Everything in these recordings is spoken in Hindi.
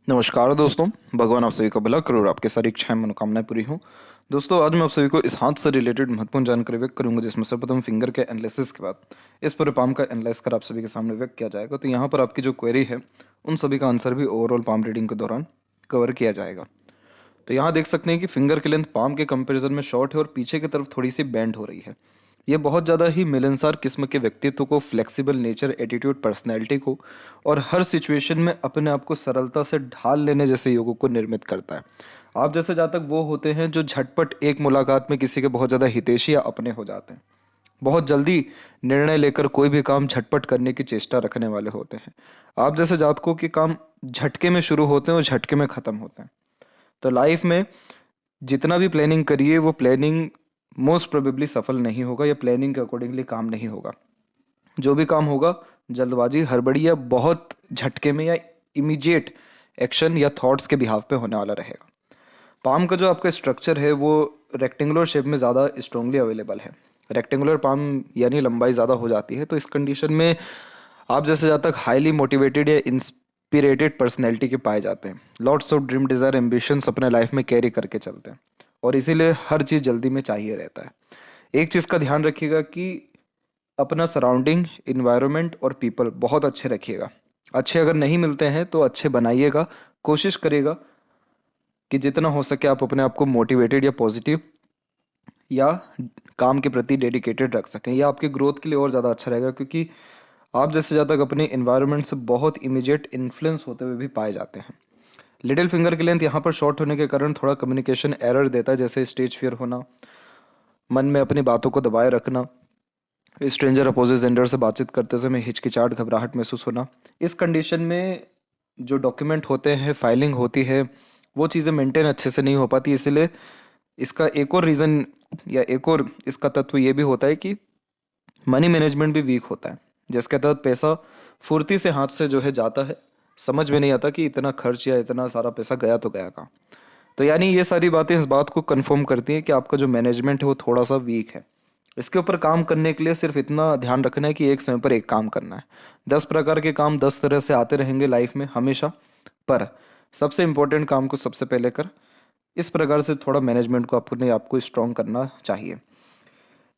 नमस्कार दोस्तों। भगवान आप सभी का भला करो और आपके सारी इच्छाएं मनोकामनाएं पूरी हों। दोस्तों, आज मैं आप सभी को इस हाथ से रिलेटेड महत्वपूर्ण जानकारी व्यक्त करूंगा, जिसमें सर्वप्रथम फिंगर के एनालिसिस के बाद इस पूरे पाम का एनालाइज कर आप सभी के सामने व्यक्त किया जाएगा। तो यहाँ पर आपकी जो क्वेरी है उन सभी का आंसर भी ओवरऑल पाम रीडिंग के दौरान कवर किया जाएगा। तो यहाँ देख सकते हैं कि फिंगर की लेंथ पाम के कंपैरिजन में शॉर्ट है और पीछे की तरफ थोड़ी सी बेंड हो रही है। ये बहुत ज़्यादा ही मिलनसार किस्म के व्यक्तित्व को, फ्लेक्सिबल नेचर, एटीट्यूड, पर्सनैलिटी को और हर सिचुएशन में अपने आप को सरलता से ढाल लेने जैसे योगों को निर्मित करता है। आप जैसे जातक वो होते हैं जो झटपट एक मुलाकात में किसी के बहुत ज़्यादा हितैषी या अपने हो जाते हैं। बहुत जल्दी निर्णय लेकर कोई भी काम झटपट करने की चेष्टा रखने वाले होते हैं। आप जैसे जातकों के काम झटके में शुरू होते हैं और झटके में ख़त्म होते हैं। तो लाइफ में जितना भी प्लानिंग करिए वो प्लानिंग मोस्ट प्रोबेबली सफल नहीं होगा या प्लानिंग के अकॉर्डिंगली काम नहीं होगा। जो भी काम होगा जल्दबाजी, हड़बड़ी या बहुत झटके में या इमीडिएट एक्शन या थॉट्स के बिहाव पे होने वाला रहेगा। पाम का जो आपका स्ट्रक्चर है वो रेक्टेंगुलर शेप में ज़्यादा स्ट्रांगली अवेलेबल है। रेक्टेंगुलर पाम यानी लंबाई ज़्यादा हो जाती है। तो इस कंडीशन में आप जैसे जहाँ तक हाईली मोटिवेटेड या इंस्पिरेटेड पर्सनैलिटी के पाए जाते हैं। Lots of dream, desire, ambitions अपने लाइफ में कैरी करके चलते हैं और इसीलिए हर चीज़ जल्दी में चाहिए रहता है। एक चीज़ का ध्यान रखिएगा कि अपना सराउंडिंग, इन्वायरमेंट और पीपल बहुत अच्छे रखिएगा। अच्छे अगर नहीं मिलते हैं तो अच्छे बनाइएगा। कोशिश करिएगा कि जितना हो सके आप अपने आप को मोटिवेटेड या पॉजिटिव या काम के प्रति डेडिकेटेड रख सकें। यह आपके ग्रोथ के लिए और ज़्यादा अच्छा रहेगा, क्योंकि आप जैसे ज़्यादा तक अपने इन्वायरमेंट से बहुत इमीडिएट इन्फ्लुएंस होते हुए भी पाए जाते हैं। लिटिल फिंगर की लेंथ यहाँ पर शॉर्ट होने के कारण थोड़ा कम्युनिकेशन एरर देता है, जैसे स्टेज फियर होना, मन में अपनी बातों को दबाए रखना, स्ट्रेंजर अपोजिट जेंडर से बातचीत करते समय हिचकिचाहट, घबराहट महसूस होना। इस कंडीशन में जो डॉक्यूमेंट होते हैं, फाइलिंग होती है, वो चीज़ें मेंटेन अच्छे से नहीं हो पाती। इसीलिए इसका एक और रीज़न या एक और इसका तत्व ये भी होता है कि मनी मैनेजमेंट भी वीक होता है, जिसके तहत पैसा फुर्ती से हाथ से जो है जाता है, समझ में नहीं आता कि इतना खर्च या इतना सारा पैसा गया तो गया कहाँ। तो यानी ये सारी बातें इस बात को कंफर्म करती हैं कि आपका जो मैनेजमेंट है वो थोड़ा सा वीक है। इसके ऊपर काम करने के लिए सिर्फ इतना ध्यान रखना है कि एक समय पर एक काम करना है। 10 प्रकार के काम 10 तरह से आते रहेंगे लाइफ में हमेशा, पर सबसे इंपॉर्टेंट काम को सबसे पहले कर। इस प्रकार से थोड़ा मैनेजमेंट को अपने आप को स्ट्रॉन्ग करना चाहिए।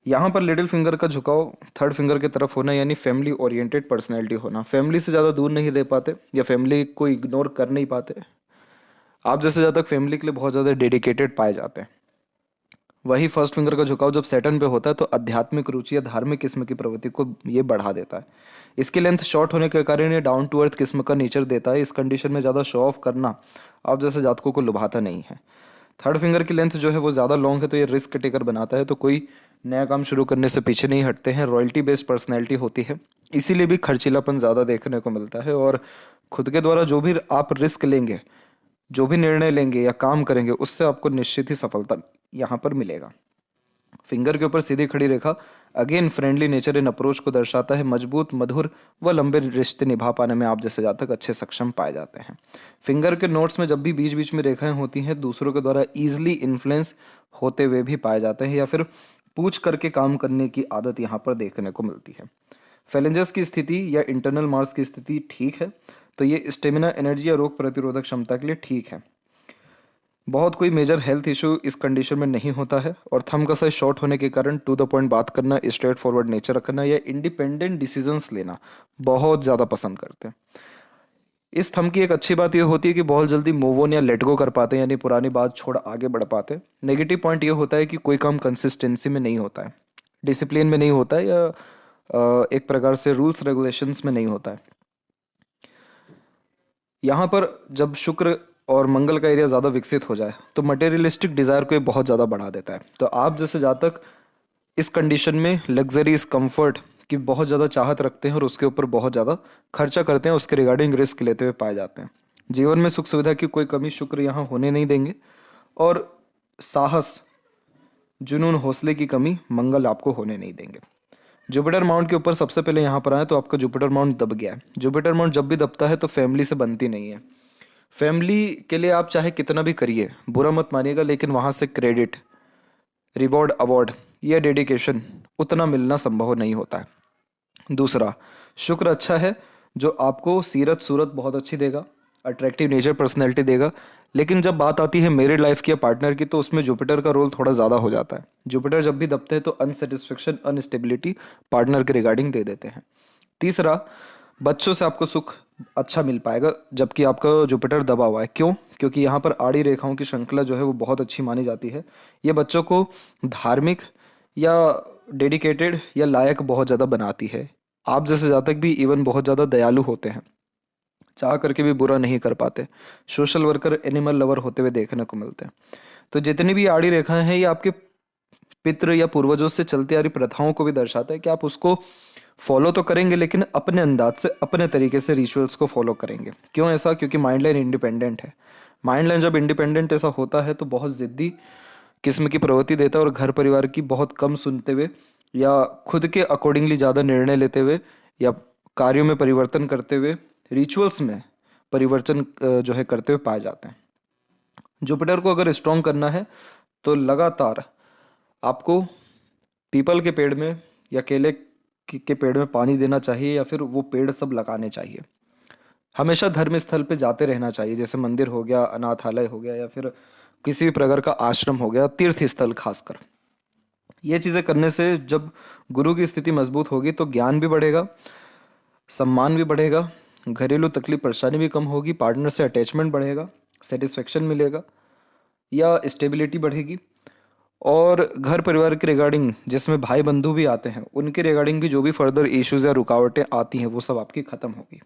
यहाँ पर लिटिल फिंगर का झुकाव थर्ड फिंगर की तरफ होना, यानी फैमिली ओरिएंटेड पर्सनैलिटी होना। फैमिली से ज़्यादा दूर नहीं रह पाते या फैमिली को इग्नोर कर नहीं पाते। आप जैसे ज़्यादा फैमिली के लिए बहुत ज़्यादा डेडिकेटेड पाए जाते हैं। वही फर्स्ट फिंगर का झुकाव जब सैटर्न पे होता है तो आध्यात्मिक रुचि या धार्मिक किस्म की प्रवृत्ति को ये बढ़ा देता है। इसकी लेंथ शॉर्ट होने के कारण ये डाउन टू अर्थ किस्म का नेचर देता है। इस कंडीशन में ज़्यादा शो ऑफ करना आप जैसे जातकों को लुभाता नहीं है। थर्ड फिंगर की लेंथ जो है वो ज़्यादा लॉन्ग है, तो ये रिस्क टेकर बनाता है। तो कोई नया काम शुरू करने से पीछे नहीं हटते हैं। रॉयल्टी बेस्ड पर्सनैलिटी होती है, इसीलिए भी खर्चीलापन ज़्यादा देखने को मिलता है। और खुद के द्वारा जो भी आप रिस्क लेंगे, जो भी निर्णय लेंगे या काम करेंगे, उससे आपको निश्चित ही सफलता यहाँ पर मिलेगा। फिंगर के ऊपर सीधी खड़ी रेखा again friendly nature in approach को दर्शाता है। मजबूत, मधुर व लंबे रिश्ते निभा पाने में आप जैसे जातक अच्छे सक्षम पाए जाते हैं। फिंगर के नोट्स में जब भी बीच बीच में रेखाएं होती हैं, दूसरों के द्वारा इजीली इन्फ्लुएंस होते हुए भी पाए जाते हैं या फिर पूछ करके काम करने की आदत यहाँ पर देखने को मिलती है। फेलेंजस की स्थिति या इंटरनल मार्स की स्थिति ठीक है, तो ये स्टेमिना, एनर्जी या रोग प्रतिरोधक क्षमता के लिए ठीक है। बहुत कोई मेजर हेल्थ इशू इस कंडीशन में नहीं होता है। और थंब का साइज शॉर्ट होने के कारण टू द पॉइंट बात करना, स्ट्रेट फॉरवर्ड नेचर रखना या इंडिपेंडेंट डिसीजंस लेना बहुत ज़्यादा पसंद करते हैं। इस थंब की एक अच्छी बात यह होती है कि बहुत जल्दी मूव ऑन या लेट गो कर पाते हैं, यानी पुरानी बात छोड़ आगे बढ़ पाते हैं। नेगेटिव पॉइंट यह होता है कि कोई काम कंसिस्टेंसी में नहीं होता है, डिसिप्लिन में नहीं होता है या एक प्रकार से रूल्स रेगुलेशंस में नहीं होता है। यहाँ पर जब शुक्र और मंगल का एरिया ज़्यादा विकसित हो जाए तो मटेरियलिस्टिक डिज़ायर को ये बहुत ज़्यादा बढ़ा देता है। तो आप जैसे जातक इस कंडीशन में लग्जरीज, कंफर्ट की बहुत ज़्यादा चाहत रखते हैं और उसके ऊपर बहुत ज़्यादा खर्चा करते हैं, उसके रिगार्डिंग रिस्क लेते हुए पाए जाते हैं। जीवन में सुख सुविधा की कोई कमी शुक्र यहाँ होने नहीं देंगे। और साहस, जुनून, हौसले की कमी मंगल आपको होने नहीं देंगे। जुपिटर माउंट के ऊपर सबसे पहले यहाँ पर आए तो आपका जुपिटर माउंट दब गया है। जुपिटर माउंट जब भी दबता है तो फैमिली से बनती नहीं है। फैमिली के लिए आप चाहे कितना भी करिए, बुरा मत मानिएगा, लेकिन वहाँ से क्रेडिट, रिवॉर्ड, अवार्ड या डेडिकेशन उतना मिलना संभव नहीं होता है। दूसरा, शुक्र अच्छा है जो आपको सीरत सूरत बहुत अच्छी देगा। अट्रैक्टिव नेचर, पर्सनैलिटी देगा। लेकिन जब बात आती है मैरिड लाइफ की या पार्टनर की, तो उसमें जुपिटर का रोल थोड़ा ज़्यादा हो जाता है। जुपिटर जब भी दबते हैं तो अनसेटिस्फेक्शन, अनस्टेबिलिटी पार्टनर के रिगार्डिंग दे देते हैं। तीसरा, बच्चों से आपको सुख अच्छा मिल पाएगा जबकि आपका जुपिटर दबा हुआ है। क्यों? क्योंकि यहाँ पर आड़ी रेखाओं की श्रृंखला जो है वो बहुत अच्छी मानी जाती है। ये बच्चों को धार्मिक या डेडिकेटेड या लायक बहुत ज़्यादा बनाती है। आप जैसे जातक भी इवन बहुत ज़्यादा दयालु होते हैं, चाह करके भी बुरा नहीं कर पाते। सोशल वर्कर, एनिमल लवर होते हुए देखने को मिलते हैं। तो जितनी भी आड़ी रेखाएं हैं, ये आपके पितृ या पूर्वजों से चलती आ रही प्रथाओं को भी दर्शाता है कि आप उसको फॉलो तो करेंगे लेकिन अपने अंदाज से, अपने तरीके से रिचुअल्स को फॉलो करेंगे। क्यों ऐसा? क्योंकि माइंड लाइन इंडिपेंडेंट है। माइंड लाइन जब इंडिपेंडेंट ऐसा होता है तो बहुत जिद्दी किस्म की प्रवृत्ति देता है और घर परिवार की बहुत कम सुनते हुए या खुद के अकॉर्डिंगली ज़्यादा निर्णय लेते हुए या कार्यों में परिवर्तन करते हुए, रिचुअल्स में परिवर्तन जो है करते हुए पाए जाते हैं। जुपिटर को अगर स्ट्रॉन्ग करना है तो लगातार आपको पीपल के पेड़ में या केले के पेड़ में पानी देना चाहिए या फिर वो पेड़ सब लगाने चाहिए। हमेशा धर्म स्थल पे जाते रहना चाहिए, जैसे मंदिर हो गया, अनाथालय हो गया या फिर किसी भी प्रकार का आश्रम हो गया, तीर्थ स्थल खासकर। ये चीज़ें करने से जब गुरु की स्थिति मजबूत होगी तो ज्ञान भी बढ़ेगा, सम्मान भी बढ़ेगा, घरेलू तकलीफ परेशानी भी कम होगी, पार्टनर से अटैचमेंट बढ़ेगा, सेटिस्फेक्शन मिलेगा या स्टेबिलिटी बढ़ेगी। और घर परिवार के रिगार्डिंग जिसमें भाई बंधु भी आते हैं, उनके रिगार्डिंग भी जो भी फर्दर इश्यूज या रुकावटें आती हैं वो सब आपकी ख़त्म होगी।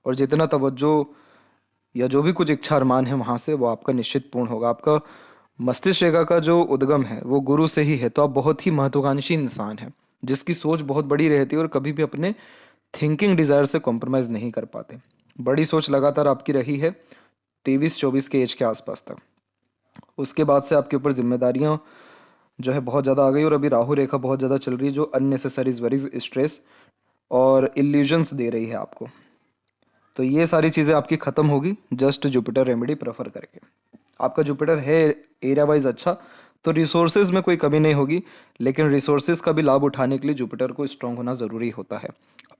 और जितना तवज्जो या जो भी कुछ इच्छा अरमान है वहाँ से वो आपका निश्चित पूर्ण होगा। आपका मस्तिष्क रेखा का जो उद्गम है वो गुरु से ही है, तो आप बहुत ही महत्वाकांक्षी इंसान हैं जिसकी सोच बहुत बड़ी रहती है और कभी भी अपने थिंकिंग डिज़ायर से कॉम्प्रोमाइज़ नहीं कर पाते। बड़ी सोच लगातार आपकी रही है 23-24 के एज के आसपास तक। उसके बाद से आपके ऊपर जिम्मेदारियां जो है बहुत ज़्यादा आ गई और अभी राहु रेखा बहुत ज़्यादा चल रही है जो अननेसेसरीज वरीज, स्ट्रेस और इल्यूजन्स दे रही है आपको। तो ये सारी चीज़ें आपकी ख़त्म होगी जस्ट जुपिटर रेमेडी प्रेफर करके। आपका जुपिटर है एरिया वाइज अच्छा, तो रिसोर्सेज में कोई कमी नहीं होगी, लेकिन रिसोर्सेज का भी लाभ उठाने के लिए जुपिटर को स्ट्रांग होना ज़रूरी होता है।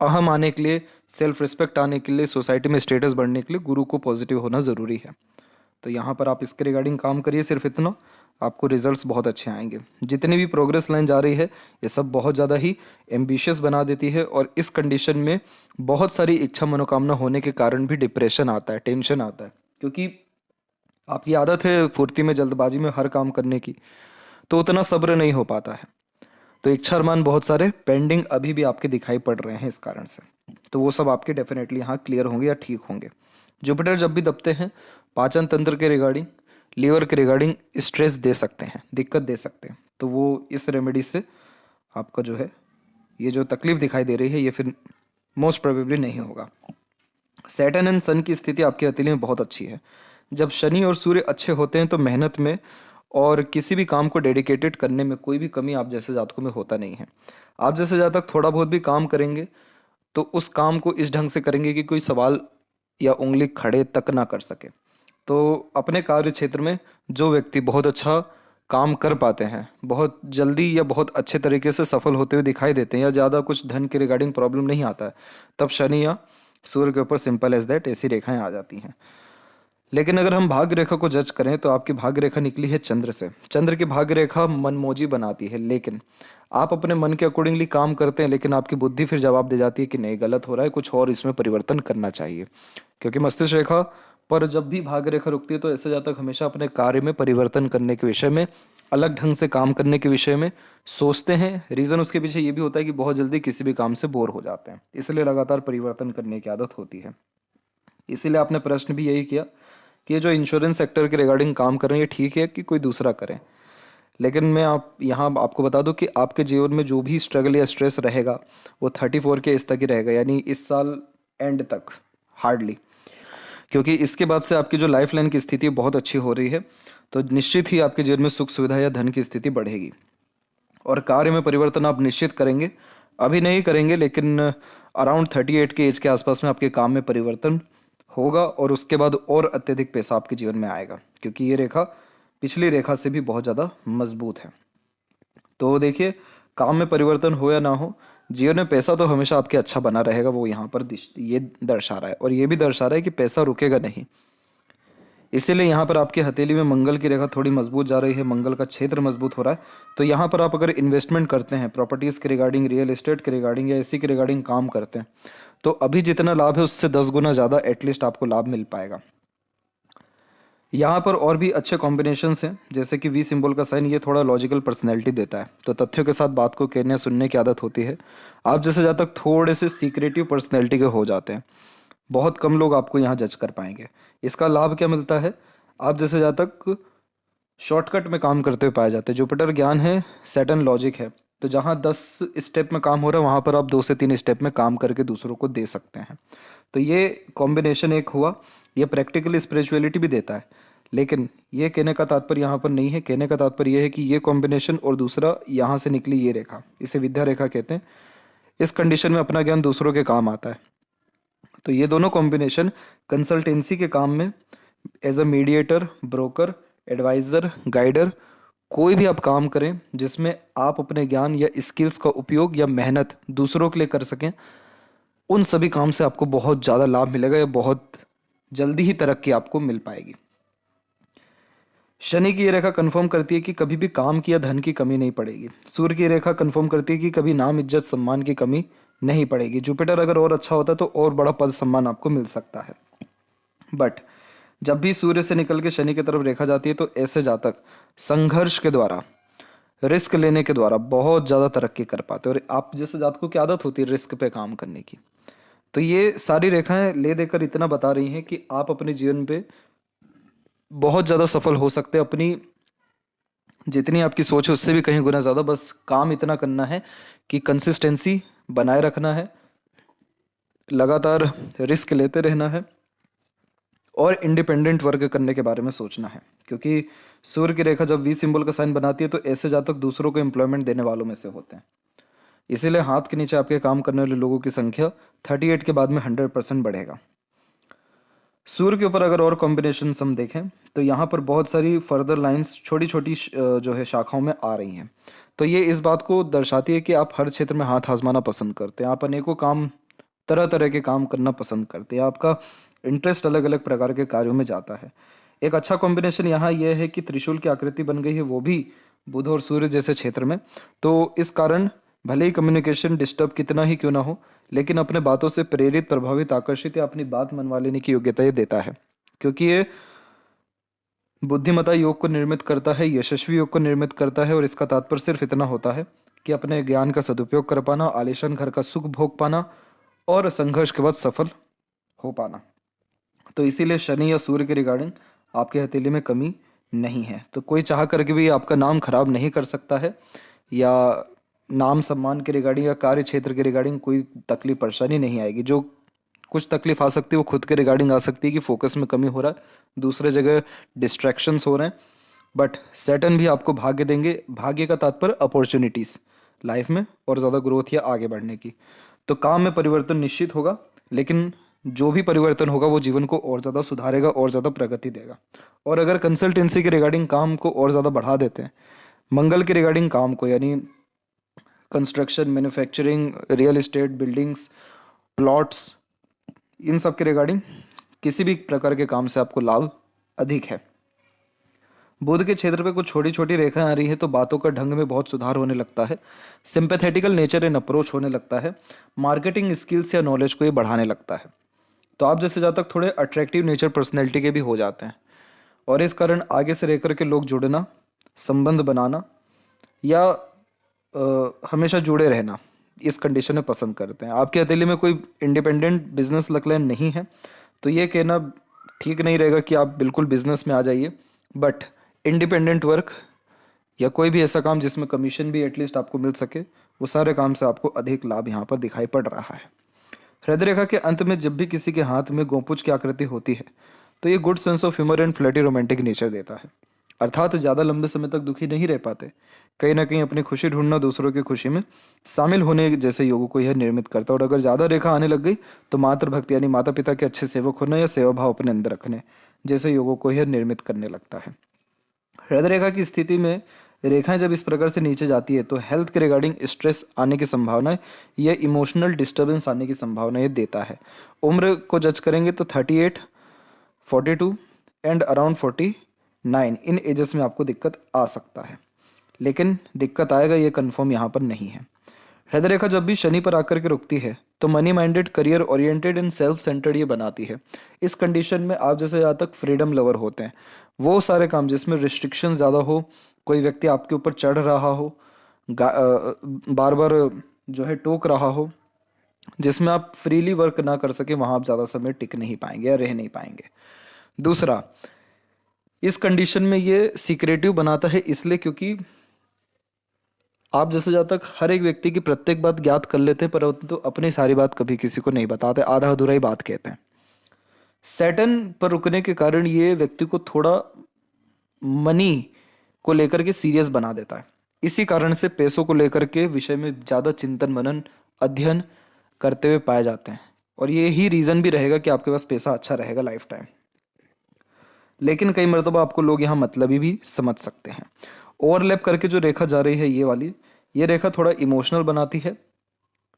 अहम आने के लिए, सेल्फ रिस्पेक्ट आने के लिए, सोसाइटी में स्टेटस बढ़ने के लिए गुरु को पॉजिटिव होना ज़रूरी है। तो यहाँ पर आप इसके रिगार्डिंग काम करिए, सिर्फ इतना, आपको रिजल्ट्स बहुत अच्छे आएंगे। जितनी भी प्रोग्रेस लाइन जा रही है ये सब बहुत ज़्यादा ही एम्बिशियस बना देती है और इस कंडीशन में बहुत सारी इच्छा मनोकामना होने के कारण भी डिप्रेशन आता है, टेंशन आता है, क्योंकि आपकी आदत है फुर्ती में, जल्दबाजी में हर काम करने की, तो उतना सब्र नहीं हो पाता है। तो इच्छा अरमान बहुत सारे पेंडिंग अभी भी आपके दिखाई पड़ रहे हैं इस कारण से, तो वो सब आपके डेफिनेटली यहाँ क्लियर होंगे या ठीक होंगे। जुपिटर जब भी दबते हैं पाचन तंत्र के रिगार्डिंग, लीवर के रिगार्डिंग स्ट्रेस दे सकते हैं, दिक्कत दे सकते हैं, तो वो इस रेमेडी से आपका जो है ये जो तकलीफ दिखाई दे रही है ये फिर मोस्ट प्रोबेबली नहीं होगा। सैटर्न एंड सन की स्थिति आपके हथेली में बहुत अच्छी है। जब शनि और सूर्य अच्छे होते हैं तो मेहनत में और किसी भी काम को डेडिकेटेड करने में कोई भी कमी आप जैसे जातकों में होता नहीं है। आप जैसे जातक थोड़ा बहुत भी काम करेंगे तो उस काम को इस ढंग से करेंगे कि कोई सवाल या उंगली खड़े तक ना कर सके। तो अपने कार्य क्षेत्र में जो व्यक्ति बहुत अच्छा काम कर पाते हैं, बहुत जल्दी या बहुत अच्छे तरीके से सफल होते हुए दिखाई देते हैं या ज़्यादा कुछ धन के रिगार्डिंग प्रॉब्लम नहीं आता है, तब शनि या सूर्य के ऊपर सिंपल एज दैट ऐसी रेखाएं आ जाती हैं। लेकिन अगर हम भाग्य रेखा को जज करें तो आपकी भाग्य रेखा निकली है चंद्र से। चंद्र की भाग्य रेखा मनमोजी बनाती है, लेकिन आप अपने मन के अकॉर्डिंगली काम करते हैं, लेकिन आपकी बुद्धि फिर जवाब दे जाती है कि नहीं, गलत हो रहा है, कुछ और इसमें परिवर्तन करना चाहिए। क्योंकि मस्तिष्क रेखा पर जब भी भाग्य रेखा रुकती है तो ऐसे जातक हमेशा अपने कार्य में परिवर्तन करने के विषय में, अलग ढंग से काम करने के विषय में सोचते हैं। रीज़न उसके पीछे ये भी होता है कि बहुत जल्दी किसी भी काम से बोर हो जाते हैं, इसलिए लगातार परिवर्तन करने की आदत होती है। इसीलिए आपने प्रश्न भी यही किया कि ये जो इंश्योरेंस सेक्टर के रिगार्डिंग काम कर रहे हैं ये ठीक है कि कोई दूसरा करें। लेकिन मैं यहाँ आपको बता दूं कि आपके जीवन में जो भी स्ट्रगल या स्ट्रेस रहेगा वो 34 के इस तक ही रहेगा, यानी इस साल एंड तक हार्डली, क्योंकि इसके बाद से आपकी जो लाइफ लाइन की स्थिति बहुत अच्छी हो रही है, तो निश्चित ही आपके जीवन में सुख सुविधा या धन की स्थिति बढ़ेगी और कार्य में परिवर्तन आप निश्चित करेंगे। अभी नहीं करेंगे लेकिन अराउंड 38 के एज के आसपास में आपके काम में परिवर्तन होगा और उसके बाद और अत्यधिक पैसा आपके जीवन में आएगा, क्योंकि ये रेखा पिछली रेखा से भी बहुत ज़्यादा मजबूत है। तो देखिए, काम में परिवर्तन हो या ना हो, जीवन में पैसा तो हमेशा आपके अच्छा बना रहेगा, वो यहाँ पर ये दर्शा रहा है, और ये भी दर्शा रहा है कि पैसा रुकेगा नहीं। इसीलिए यहाँ पर आपकी हथेली में मंगल की रेखा थोड़ी मजबूत जा रही है, मंगल का क्षेत्र मजबूत हो रहा है। तो यहाँ पर आप अगर इन्वेस्टमेंट करते हैं, प्रॉपर्टीज़ के रिगार्डिंग, रियल एस्टेट के रिगार्डिंग या इसी के रिगार्डिंग काम करते हैं, तो अभी जितना लाभ है उससे 10 गुना ज़्यादा एटलीस्ट आपको लाभ मिल पाएगा। यहाँ पर और भी अच्छे कॉम्बिनेशंस हैं, जैसे कि वी सिंबल का साइन, ये थोड़ा लॉजिकल पर्सनैलिटी देता है, तो तथ्यों के साथ बात को कहने सुनने की आदत होती है। आप जैसे जातक थोड़े से सीक्रेटिव पर्सनैलिटी के हो जाते हैं, बहुत कम लोग आपको यहाँ जज कर पाएंगे। इसका लाभ क्या मिलता है, आप जैसे जातक शॉर्टकट में काम करते हुए पाए जाते हैं। जुपिटर ज्ञान है, सैटर्न लॉजिक है, तो जहाँ 10 स्टेप में काम हो रहा है वहाँ पर आप 2 से 3 स्टेप में काम करके दूसरों को दे सकते हैं। तो ये कॉम्बिनेशन एक हुआ, ये प्रैक्टिकल स्पिरिचुअलिटी भी देता है। लेकिन ये कहने का तात्पर्य यहाँ पर नहीं है, कहने का तात्पर्य यह है कि ये कॉम्बिनेशन और दूसरा यहाँ से निकली ये रेखा, इसे विद्या रेखा कहते हैं, इस कंडीशन में अपना ज्ञान दूसरों के काम आता है। तो ये दोनों कॉम्बिनेशन कंसल्टेंसी के काम में as a mediator, broker, advisor, guider, कोई भी आप काम करें जिसमें आप अपने ज्ञान या स्किल्स का उपयोग या मेहनत दूसरों के लिए कर सकें, उन सभी काम से आपको बहुत ज़्यादा लाभ मिलेगा या बहुत जल्दी ही तरक्की आपको मिल पाएगी। शनि की ये रेखा कंफर्म करती है कि कभी भी काम की या धन की कमी नहीं पड़ेगी। सूर्य की रेखा कंफर्म करती है कि कभी नाम, इज्जत, सम्मान की कमी नहीं पड़ेगी। जुपिटर अगर और अच्छा होता तो और बड़ा पद सम्मान आपको मिल सकता है। बट जब भी सूर्य से निकल के शनि की तरफ रेखा जाती है तो ऐसे जातक संघर्ष के द्वारा, रिस्क लेने के द्वारा बहुत ज़्यादा तरक्की कर पाते हैं। और आप जैसे जातकों की आदत होती है रिस्क पे काम करने की, तो ये सारी रेखाएं ले देकर इतना बता रही हैं कि आप अपने जीवन पे बहुत ज़्यादा सफल हो सकते हैं। अपनी जितनी आपकी सोच है उससे भी कहीं गुना ज़्यादा, बस काम इतना करना है कि कंसिस्टेंसी बनाए रखना है, लगातार रिस्क लेते रहना है और इंडिपेंडेंट वर्क करने के बारे में सोचना है। क्योंकि सूर्य की रेखा जब वी सिंबल का साइन बनाती है तो ऐसे जातक दूसरों को एम्प्लॉयमेंट देने वालों में से होते हैं। इसीलिए हाथ के नीचे आपके काम करने वाले लोगों की संख्या 38 के बाद में 100% बढ़ेगा। सूर्य के ऊपर अगर और कॉम्बिनेशन हम देखें तो यहाँ पर बहुत सारी फर्दर लाइंस छोटी छोटी जो है शाखाओं में आ रही हैं। तो ये इस बात को दर्शाती है कि आप हर क्षेत्र में हाथ आजमाना पसंद करते हैं, आप अनेकों काम, तरह तरह के काम करना पसंद करते हैं, आपका इंटरेस्ट अलग अलग प्रकार के कार्यों में जाता है। एक अच्छा कॉम्बिनेशन यहाँ यह है कि त्रिशूल की आकृति बन गई है, वो भी बुध और सूर्य जैसे क्षेत्र में। तो इस कारण भले ही कम्युनिकेशन डिस्टर्ब कितना ही क्यों ना हो, लेकिन अपने बातों से प्रेरित, प्रभावित, आकर्षित या अपनी बात मनवा लेने की योग्यता ये देता है। क्योंकि ये बुद्धिमत्ता योग को निर्मित करता है, यशस्वी योग को निर्मित करता है। और इसका तात्पर्य सिर्फ इतना होता है कि अपने ज्ञान का सदुपयोग कर पाना, आलीशान घर का सुख भोग पाना और संघर्ष के बाद सफल हो पाना। तो इसीलिए शनि या सूर्य के रिगार्डिंग आपके हथेली में कमी नहीं है। तो कोई चाह करके भी आपका नाम खराब नहीं कर सकता है, या नाम सम्मान के रिगार्डिंग या कार्य क्षेत्र के रिगार्डिंग कोई तकलीफ परेशानी नहीं आएगी। जो कुछ तकलीफ आ सकती है वो खुद के रिगार्डिंग आ सकती है कि फोकस में कमी हो रहा है, दूसरे जगह डिस्ट्रैक्शंस हो रहे हैं। बट सैटर्न भी आपको भाग्य देंगे। भाग्य का तात्पर्य अपॉर्चुनिटीज़ लाइफ में और ज़्यादा ग्रोथ या आगे बढ़ने की। तो काम में परिवर्तन निश्चित होगा, लेकिन जो भी परिवर्तन होगा वो जीवन को और ज़्यादा सुधारेगा और ज़्यादा प्रगति देगा। और अगर कंसल्टेंसी के रिगार्डिंग काम को और ज़्यादा बढ़ा देते हैं, मंगल के रिगार्डिंग काम को, यानी construction, manufacturing, real estate, buildings, plots, इन सब के रिगार्डिंग किसी भी प्रकार के काम से आपको लाभ अधिक है। बुध के क्षेत्र पे कुछ छोटी छोटी रेखाएं आ रही है तो बातों का ढंग में बहुत सुधार होने लगता है, सिंपैथेटिकल नेचर इन अप्रोच होने लगता है, मार्केटिंग स्किल्स या नॉलेज को ये बढ़ाने लगता है। तो आप जैसे जातक थोड़े अट्रैक्टिव नेचर पर्सनैलिटी के भी हो जाते हैं और इस कारण आगे से रहकर के लोग जुड़ना, संबंध बनाना या हमेशा जुड़े रहना इस कंडीशन में पसंद करते हैं। आपके हथेली में कोई इंडिपेंडेंट बिजनेस लकलाइन नहीं है तो ये कहना ठीक नहीं रहेगा कि आप बिल्कुल बिजनेस में आ जाइए, बट इंडिपेंडेंट वर्क या कोई भी ऐसा काम जिसमें कमीशन भी एटलीस्ट आपको मिल सके, वो सारे काम से आपको अधिक लाभ यहाँ पर दिखाई पड़ रहा है। हृदय रेखा के अंत में जब भी किसी के हाथ में गोपुच की आकृति होती है तो ये good sense of humour and flirty romantic nature देता है, अर्थात ज़्यादा लंबे समय तक दुखी नहीं रह पाते। कहीं ना कहीं अपनी खुशी ढूंढना, दूसरों की खुशी में शामिल होने जैसे योगों को यह निर्मित करता है। और अगर ज़्यादा रेखा आने लग गई तो मातृभक्ति यानी माता पिता के अच्छे सेवक होना या सेवा भाव अपने अंदर रखने जैसे योगों को यह निर्मित करने लगता है। हृदय रेखा की स्थिति में रेखाएं जब इस प्रकार से नीचे जाती है तो हेल्थ के रिगार्डिंग स्ट्रेस आने की संभावना या इमोशनल डिस्टर्बेंस आने की संभावना ये देता है। उम्र को जज करेंगे तो 38, 42 एंड अराउंड 49 इन एजेस में आपको दिक्कत आ सकता है, लेकिन दिक्कत आएगा ये कंफर्म यहाँ पर नहीं है। हृदय रेखा जब भी शनि पर आकर के रुकती है तो money minded, career oriented and self centred ये बनाती है। इस कंडीशन में आप जैसे ज़्यादा तक फ्रीडम लवर होते हैं, वो सारे काम जिसमें रिस्ट्रिक्शन ज़्यादा हो, कोई व्यक्ति आपके ऊपर चढ़ रहा हो, बार बार जो है टोक रहा हो, जिसमें आप फ्रीली वर्क ना कर सके, वहाँ आप ज़्यादा समय टिक नहीं पाएंगे या रह नहीं पाएंगे। दूसरा, इस कंडीशन में ये सीक्रेटिव बनाता है इसलिए क्योंकि आप जैसे जहाँ तक हर एक व्यक्ति की प्रत्येक बात ज्ञात कर लेते हैं, परंतु तो अपनी सारी बात कभी किसी को नहीं बताते, आधा अधूरा ही बात कहते हैं। सैटर्न पर रुकने के कारण ये व्यक्ति को थोड़ा मनी को लेकर के सीरियस बना देता है। इसी कारण से पैसों को लेकर के विषय में ज़्यादा चिंतन मनन अध्ययन करते हुए पाए जाते हैं, और ये ही रीज़न भी रहेगा कि आपके पास पैसा अच्छा रहेगा लाइफ टाइम। लेकिन कई मरतबा आपको लोग यहाँ मतलबी भी समझ सकते हैं। ओवरलैप करके जो रेखा जा रही है ये वाली, ये रेखा थोड़ा इमोशनल बनाती है।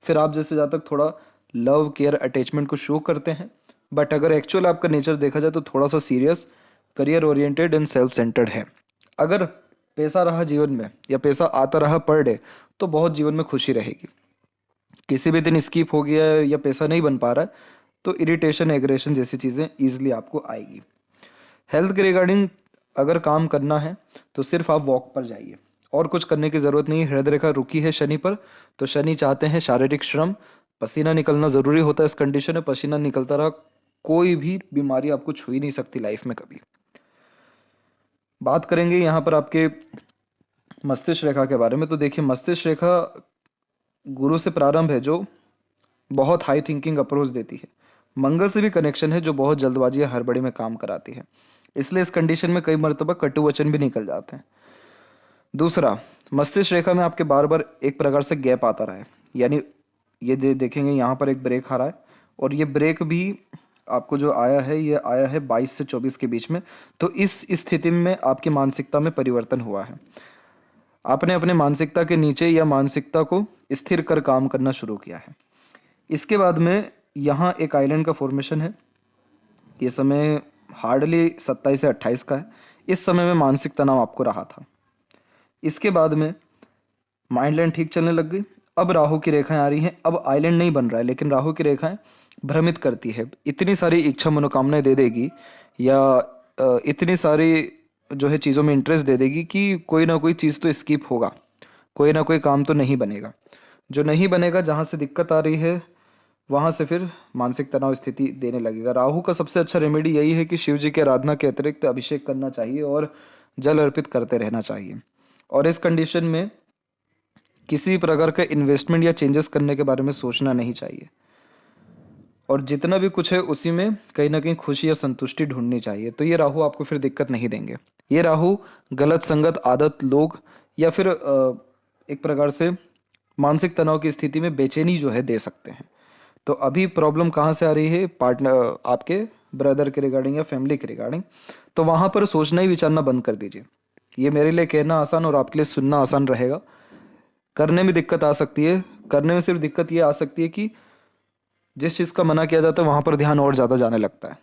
फिर आप जैसे जहाँ तक थोड़ा लव केयर अटैचमेंट को शो करते हैं, बट अगर एक्चुअल आपका नेचर देखा जाए तो थोड़ा सा serious, career oriented and self centred है। अगर पैसा रहा जीवन में या पैसा आता रहा पर डे तो बहुत जीवन में खुशी रहेगी। किसी भी दिन स्किप हो गया या पैसा नहीं बन पा रहा है तो इरिटेशन, एग्रेशन जैसी चीज़ें ईजिली आपको आएगी। हेल्थ के रिगार्डिंग अगर काम करना है तो सिर्फ आप वॉक पर जाइए, और कुछ करने की ज़रूरत नहीं है। हृदय रेखा रुकी है शनि पर, तो शनि चाहते हैं शारीरिक श्रम, पसीना निकलना ज़रूरी होता है। इस कंडीशन में पसीना निकलता रहा, कोई भी बीमारी आपको छू ही नहीं सकती लाइफ में कभी। बात करेंगे यहाँ पर आपके मस्तिष्क रेखा के बारे में, तो देखिए मस्तिष्क रेखा गुरु से प्रारंभ है जो बहुत हाई थिंकिंग अप्रोच देती है। मंगल से भी कनेक्शन है जो बहुत जल्दबाजी या हड़बड़ी में काम कराती है, इसलिए इस कंडीशन में कई मरतबा कटु वचन भी निकल जाते हैं। दूसरा, मस्तिष्क रेखा में आपके बार बार एक प्रकार से गैप आता रहा है, यानी ये देखेंगे यहाँ पर एक ब्रेक आ रहा है, और ये ब्रेक भी आपको जो आया है ये आया है 22 से 24 के बीच में। तो इस स्थिति में आपकी मानसिकता में परिवर्तन हुआ है। आपने अपने मानसिकता के नीचे या मानसिकता को स्थिर कर काम करना शुरू किया है। इसके बाद में यहाँ एक आइलैंड का फॉर्मेशन है। ये समय हार्डली 27 से 28 का है। इस समय में मानसिक तनाव आपको रहा था। इसके बाद में माइंड लाइन ठीक चलने लग गई। अब राहु की रेखाएं आ रही हैं। अब आइलैंड नहीं बन रहा है, लेकिन राहु की रेखाएं भ्रमित करती है। इतनी सारी इच्छा मनोकामनाएं दे देगी या इतनी सारी जो है चीज़ों में इंटरेस्ट दे देगी कि कोई ना कोई चीज़ तो स्किप होगा, कोई ना कोई काम तो नहीं बनेगा। जो नहीं बनेगा, जहाँ से दिक्कत आ रही है वहाँ से फिर मानसिक तनाव स्थिति देने लगेगा। राहु का सबसे अच्छा रेमेडी यही है कि शिव जी की आराधना के अतिरिक्त अभिषेक करना चाहिए और जल अर्पित करते रहना चाहिए। और इस कंडीशन में किसी भी प्रकार का इन्वेस्टमेंट या चेंजेस करने के बारे में सोचना नहीं चाहिए, और जितना भी कुछ है उसी में कहीं ना कहीं खुशी या संतुष्टि ढूंढनी चाहिए। तो ये राहु आपको फिर दिक्कत नहीं देंगे। ये राहु गलत संगत, आदत, लोग या फिर एक प्रकार से मानसिक तनाव की स्थिति में बेचैनी जो है दे सकते हैं। तो अभी प्रॉब्लम कहाँ से आ रही है? पार्टनर, आपके ब्रदर के रिगार्डिंग या फैमिली के रिगार्डिंग। तो वहाँ पर सोचना ही विचारना बंद कर दीजिए। ये मेरे लिए कहना आसान और आपके लिए सुनना आसान रहेगा। करने में दिक्कत आ सकती है। करने में सिर्फ दिक्कत ये आ सकती है कि जिस चीज़ का मना किया जाता है वहाँ पर ध्यान और ज़्यादा जाने लगता है।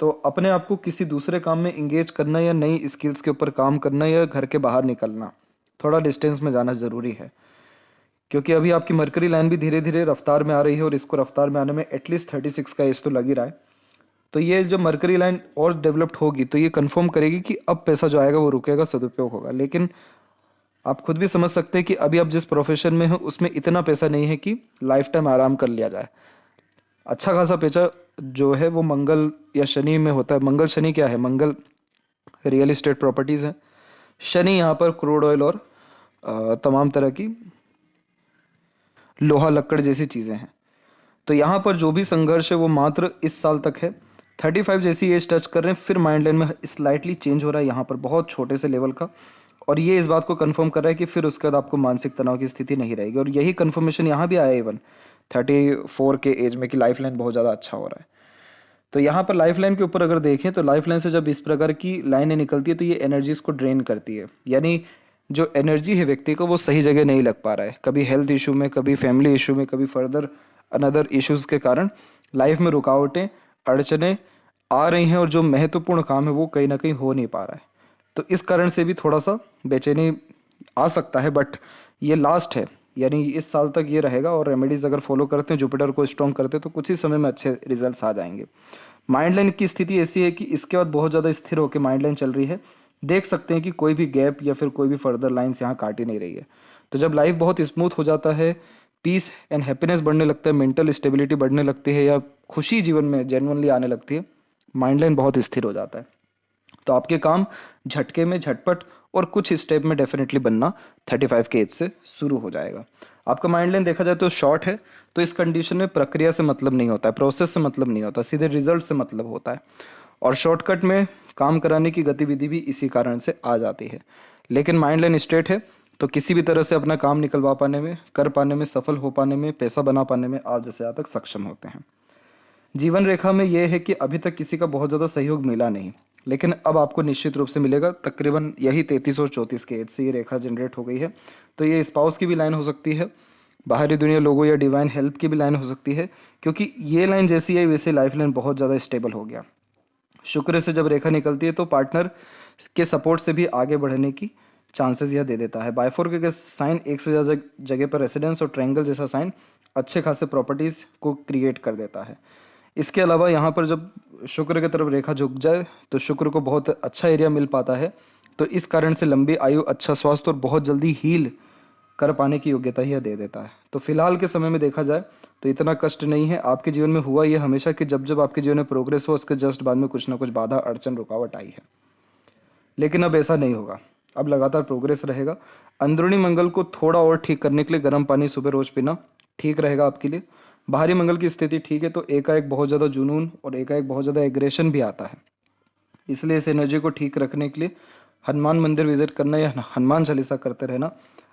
तो अपने आप को किसी दूसरे काम में इंगेज करना या नई स्किल्स के ऊपर काम करना या घर के बाहर निकलना, थोड़ा डिस्टेंस में जाना ज़रूरी है। क्योंकि अभी आपकी मरकरी लाइन भी धीरे धीरे रफ्तार में आ रही है, और इसको रफ्तार में आने में एटलीस्ट 36 का एज तो लग ही रहा है। तो ये जब मरकरी लाइन और डेवलप्ड होगी तो ये कंफर्म करेगी कि अब पैसा जो आएगा वो रुकेगा, सदुपयोग होगा। लेकिन आप खुद भी समझ सकते हैं कि अभी आप जिस प्रोफेशन में हो उसमें इतना पैसा नहीं है कि लाइफ टाइम आराम कर लिया जाए। अच्छा खासा पैसा जो है वो मंगल या शनि में होता है। मंगल शनि क्या है? मंगल रियल एस्टेट प्रॉपर्टीज़ है, शनि यहाँ पर क्रूड ऑयल और तमाम तरह की लोहा लक्कड़ जैसी चीज़ें हैं। तो यहाँ पर जो भी संघर्ष है वो मात्र इस साल तक है। 35 जैसी एज टच कर रहे हैं, फिर माइंड लाइन में स्लाइटली चेंज हो रहा है यहाँ पर, बहुत छोटे से लेवल का। और ये इस बात को कंफर्म कर रहा है कि फिर उसके बाद आपको मानसिक तनाव की स्थिति नहीं रहेगी। और यही कंफर्मेशन यहाँ भी आया इवन 34 के एज में कि लाइफ लाइन बहुत ज़्यादा अच्छा हो रहा है। तो यहाँ पर लाइफ लाइन के ऊपर अगर देखें तो लाइफ लाइन से जब इस प्रकार की लाइनें निकलती है तो ये एनर्जीज को ड्रेन करती है। यानी जो एनर्जी है व्यक्ति को वो सही जगह नहीं लग पा रहा है, कभी हेल्थ इशू में, कभी फैमिली इशू में, कभी फर्दर अनदर इश्यूज के कारण लाइफ में रुकावटें, अड़चने आ रही हैं और जो महत्वपूर्ण काम है वो कहीं ना कहीं हो नहीं पा रहा है। तो इस कारण से भी थोड़ा सा बेचैनी आ सकता है, बट ये लास्ट है, यानी इस साल तक ये रहेगा और रेमेडीज अगर फॉलो करते हैं, जुपिटर को स्ट्रॉन्ग करते हैं, तो कुछ ही समय में अच्छे रिजल्ट्स आ जाएंगे। माइंड लाइन की स्थिति ऐसी है कि इसके बाद बहुत ज़्यादा स्थिर होकर माइंड लाइन चल रही है। देख सकते हैं कि कोई भी गैप या फिर कोई भी फर्दर लाइन्स यहाँ काटी नहीं रही है। तो जब लाइफ बहुत स्मूथ हो जाता है, पीस एंड हैप्पीनेस बढ़ने लगता है, मेंटल स्टेबिलिटी बढ़ने लगती है या खुशी जीवन में जेन्युइनली आने लगती है, माइंड लाइन बहुत स्थिर हो जाता है। तो आपके काम झटके में, झटपट और कुछ स्टेप में डेफिनेटली बनना 35 के एज से शुरू हो जाएगा। आपका माइंड लाइन देखा जाए तो शॉर्ट है, तो इस कंडीशन में प्रक्रिया से मतलब नहीं होता है, प्रोसेस से मतलब नहीं होता, सीधे रिजल्ट से मतलब होता है। और शॉर्टकट में काम कराने की गतिविधि भी इसी कारण से आ जाती है। लेकिन माइंड लाइन स्ट्रेट है तो किसी भी तरह से अपना काम निकलवा पाने में, कर पाने में, सफल हो पाने में, पैसा बना पाने में आप जैसे आज तक सक्षम होते हैं। जीवन रेखा में यह है कि अभी तक किसी का बहुत ज़्यादा सहयोग मिला नहीं, लेकिन अब आपको निश्चित रूप से मिलेगा। तकरीबन यही 33 और 34 के एज से ये रेखा जनरेट हो गई है। तो ये स्पाउस की भी लाइन हो सकती है, बाहरी दुनिया, लोगों या डिवाइन हेल्प की भी लाइन हो सकती है, क्योंकि ये लाइन जैसी है वैसे लाइफ लाइन बहुत ज़्यादा स्टेबल हो गया। शुक्र से जब रेखा निकलती है तो पार्टनर के सपोर्ट से भी आगे बढ़ने की चांसेस यह दे देता है। बायफोर के साइन एक से ज़्यादा जगह पर रेसिडेंस और ट्रायंगल जैसा साइन अच्छे खासे प्रॉपर्टीज़ को क्रिएट कर देता है। इसके अलावा यहाँ पर जब शुक्र की तरफ रेखा झुक जाए तो शुक्र को बहुत अच्छा एरिया मिल पाता है, तो इस कारण से लंबी आयु, अच्छा स्वास्थ्य और बहुत जल्दी हील कर पाने की योग्यता यह दे देता है। तो फिलहाल के समय में देखा जाए तो इतना कष्ट नहीं है आपके जीवन में। हुआ यह हमेशा कि जब जब आपके जीवन में प्रोग्रेस हो उसके जस्ट बाद में कुछ ना कुछ बाधा, अड़चन, रुकावट आई है, लेकिन अब ऐसा नहीं होगा, अब लगातार प्रोग्रेस रहेगा। अंदरूनी मंगल को थोड़ा और ठीक करने के लिए गर्म पानी सुबह रोज पीना ठीक रहेगा आपके लिए। बाहरी मंगल की स्थिति ठीक है तो एकाएक बहुत ज़्यादा जुनून और एकाएक बहुत ज़्यादा एग्रेशन भी आता है, इसलिए इस एनर्जी को ठीक रखने के लिए हनुमान मंदिर विजिट करना या हनुमान चालीसा करते रहना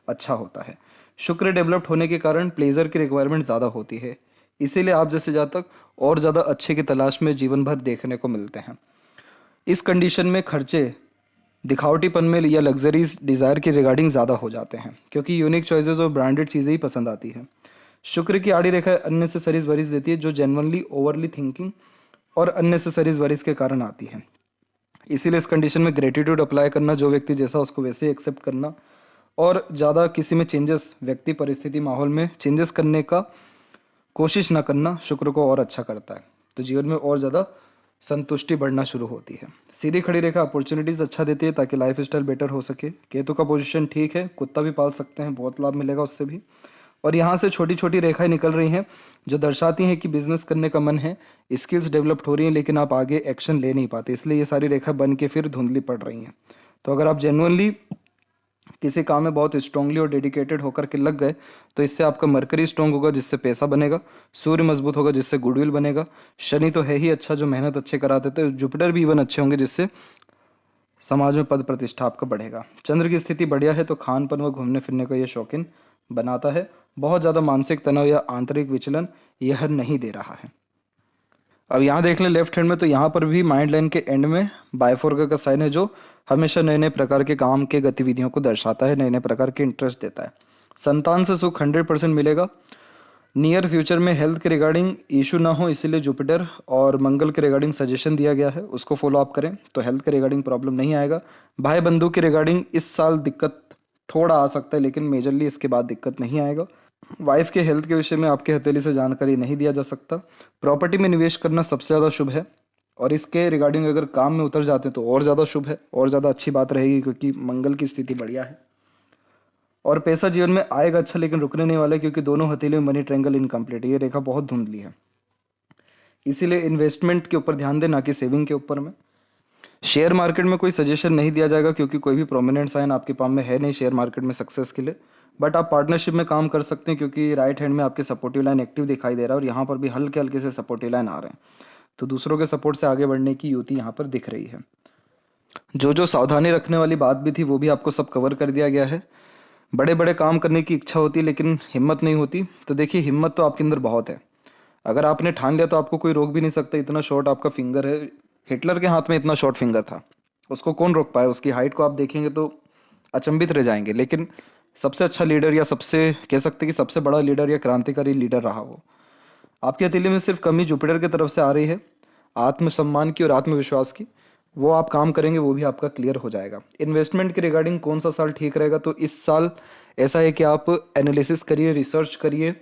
अच्छा होता है। शुक्र डेवलप्ड होने के कारण प्लेजर की रिक्वायरमेंट ज़्यादा होती है, इसीलिए आप जैसे जातक और ज़्यादा अच्छे की तलाश में जीवन भर देखने को मिलते हैं। इस कंडीशन में खर्चे दिखावटीपन में या लग्जरीज डिज़ायर की रिगार्डिंग ज़्यादा हो जाते हैं, क्योंकि यूनिक चॉइसेस और ब्रांडेड चीज़ें ही पसंद आती है। शुक्र की आड़ी रेखा अननेसेसरीज वरीज देती है, जो जेन्युइनली ओवरली थिंकिंग और अननेसेसरीज वरीज के कारण आती है। इसीलिए इस कंडीशन में ग्रेटिट्यूड अप्लाई करना, जो व्यक्ति जैसा उसको वैसे ही एक्सेप्ट करना, और ज़्यादा किसी में चेंजेस, व्यक्ति, परिस्थिति, माहौल में चेंजेस करने का कोशिश ना करना शुक्र को और अच्छा करता है। तो जीवन में और ज़्यादा संतुष्टि बढ़ना शुरू होती है। सीधी खड़ी रेखा अपॉर्चुनिटीज़ अच्छा देती है ताकि लाइफ स्टाइल बेटर हो सके। केतु का पोजीशन ठीक है, कुत्ता भी पाल सकते हैं, बहुत लाभ मिलेगा उससे भी। और यहाँ से छोटी छोटी रेखाएं निकल रही हैं जो दर्शाती हैं कि बिजनेस करने का मन है, स्किल्स डेवलप्ड हो रही हैं, लेकिन आप आगे एक्शन ले नहीं पाते, इसलिए ये सारी रेखा बन के फिर धुंधली पड़ रही हैं। तो अगर आप जेन्युइनली किसी काम में बहुत स्ट्रांगली और डेडिकेटेड होकर के लग गए तो इससे आपका मरकरी स्ट्रांग होगा जिससे पैसा बनेगा, सूर्य मजबूत होगा जिससे गुडविल बनेगा, शनि तो है ही अच्छा जो मेहनत अच्छे करा देते हैं, जुपिटर भी इवन अच्छे होंगे जिससे समाज में पद प्रतिष्ठा आपका बढ़ेगा। चंद्र की स्थिति बढ़िया है तो खान पान व घूमने फिरने का यह शौकीन बनाता है। बहुत ज़्यादा मानसिक तनाव या आंतरिक विचलन यह नहीं दे रहा है। अब यहाँ देख लें लेफ्ट हैंड में, तो यहाँ पर भी माइंड लाइन के एंड में बायफोर्का का साइन है, जो हमेशा नए नए प्रकार के काम के गतिविधियों को दर्शाता है, नए नए प्रकार के इंटरेस्ट देता है। संतान से सुख 100% मिलेगा। नियर फ्यूचर में हेल्थ के रिगार्डिंग इशू ना हो, इसीलिए जुपिटर और मंगल के रिगार्डिंग सजेशन दिया गया है, उसको फॉलो अप करें तो हेल्थ के रिगार्डिंग प्रॉब्लम नहीं आएगा। भाई बंधु के रिगार्डिंग इस साल दिक्कत थोड़ा आ सकता है, लेकिन मेजरली इसके बाद दिक्कत नहीं आएगा। वाइफ के हेल्थ के विषय में आपके हथेली से जानकारी नहीं दिया जा सकता। प्रॉपर्टी में निवेश करना सबसे ज़्यादा शुभ है, और इसके रिगार्डिंग अगर काम में उतर जाते हैं तो और ज़्यादा शुभ है, और ज़्यादा अच्छी बात रहेगी, क्योंकि मंगल की स्थिति बढ़िया है। और पैसा जीवन में आएगा अच्छा, लेकिन रुकने नहीं वाला, क्योंकि दोनों हथेली में मनी ट्रायंगल इनकम्प्लीट है, ये रेखा बहुत धुंधली है। इसीलिए इन्वेस्टमेंट के ऊपर ध्यान दें, ना कि सेविंग के ऊपर में। शेयर मार्केट में कोई सजेशन नहीं दिया जाएगा, क्योंकि कोई भी प्रोमिनेंट साइन आपके पाम में है नहीं शेयर मार्केट में सक्सेस के लिए। बट आप पार्टनरशिप में काम कर सकते हैं, क्योंकि राइट हैंड में आपके सपोर्टिव लाइन एक्टिव दिखाई दे रहा है, और यहाँ पर भी हल्के हल्के से सपोर्टिव लाइन आ रहे हैं, तो दूसरों के सपोर्ट से आगे बढ़ने की युति यहाँ पर दिख रही है। जो सावधानी रखने वाली बात भी थी वो भी आपको सब कवर कर दिया गया है। बड़े बड़े काम करने की इच्छा होती है लेकिन हिम्मत नहीं होती, तो देखिए हिम्मत तो आपके अंदर बहुत है। अगर आपने ठान लिया तो आपको कोई रोक भी नहीं सकता, इतना शॉर्ट आपका फिंगर है। हिटलर के हाथ में इतना शॉर्ट फिंगर था, उसको कौन रोक पाया? उसकी हाइट को आप देखेंगे तो अचंभित रह जाएंगे। लेकिन सबसे अच्छा लीडर या सबसे कह सकते हैं कि सबसे बड़ा लीडर या क्रांतिकारी लीडर रहा वो। आपके हथेली में सिर्फ कमी जुपिटर की तरफ से आ रही है, आत्मसम्मान की और आत्मविश्वास की। वो आप काम करेंगे वो भी आपका क्लियर हो जाएगा। इन्वेस्टमेंट के रिगार्डिंग कौन सा साल ठीक रहेगा, तो इस साल ऐसा है कि आप एनालिसिस करिए, रिसर्च करिए,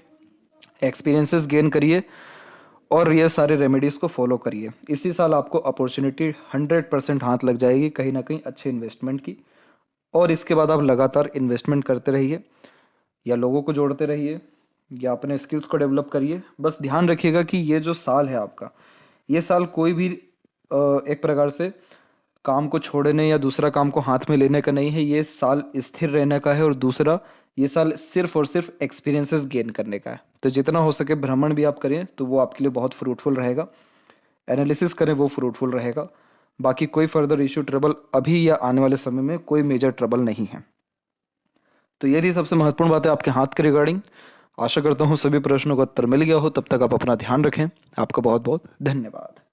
एक्सपीरियंसेस गेन करिए और ये सारे रेमेडीज़ को फॉलो करिए। इसी साल आपको अपॉर्चुनिटी 100% हाथ लग जाएगी कहीं ना कहीं अच्छे इन्वेस्टमेंट की। और इसके बाद आप लगातार इन्वेस्टमेंट करते रहिए या लोगों को जोड़ते रहिए या अपने स्किल्स को डेवलप करिए। बस ध्यान रखिएगा कि ये जो साल है आपका, ये साल कोई भी एक प्रकार से काम को छोड़ने या दूसरा काम को हाथ में लेने का नहीं है। ये साल स्थिर रहने का है और दूसरा ये साल सिर्फ और सिर्फ एक्सपीरियंसेस गेन करने का है। तो जितना हो सके भ्रमण भी आप करें तो वो आपके लिए बहुत फ्रूटफुल रहेगा। एनालिसिस करें वो फ्रूटफुल रहेगा। बाकी कोई फर्दर इशू ट्रबल अभी या आने वाले समय में कोई मेजर ट्रबल नहीं है। तो ये थी सबसे महत्वपूर्ण बात है आपके हाथ के रिगार्डिंग। आशा करता हूँ सभी प्रश्नों का उत्तर मिल गया हो। तब तक आप अपना ध्यान रखें। आपका बहुत बहुत धन्यवाद।